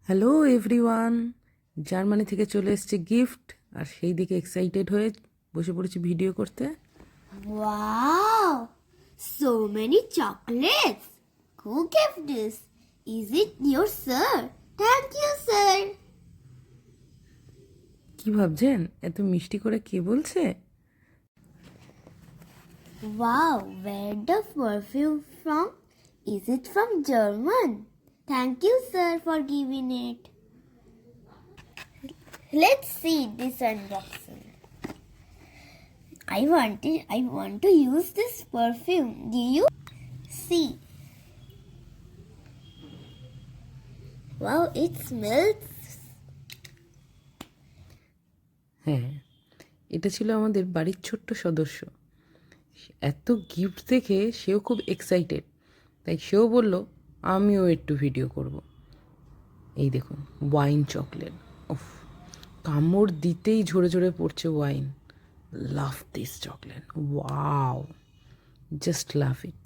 Hello everyone, Germany থেকে চলে এসেছে গিফট, আর সেই দিকে এক্সাইটেড হয়ে বসে পড়েছি ভিডিও করতে। Wow! So many chocolates! Who gave this? Is it your sir? Thank you, sir. কি ভাবছেন, এত মিষ্টি করে কে বলছে? Wow, where the perfume from? Is it from German? Thank you, sir, for giving it. Let's see this unboxing. I want to use this perfume. Do you see? Wow, it smells. হ্যাঁ, এটা ছিল আমাদের বাড়ির ছোট্ট সদস্য। এত gift দেখে সেও খুব এক্সাইটেড, তাই সেও বলল আমিও একটু ভিডিও করব। এই দেখুন, ওয়াইন চকলেট। উফ, কামড় দিতেই ঝরে ঝরে পড়ছে wine. Love this chocolate, wow, just love it.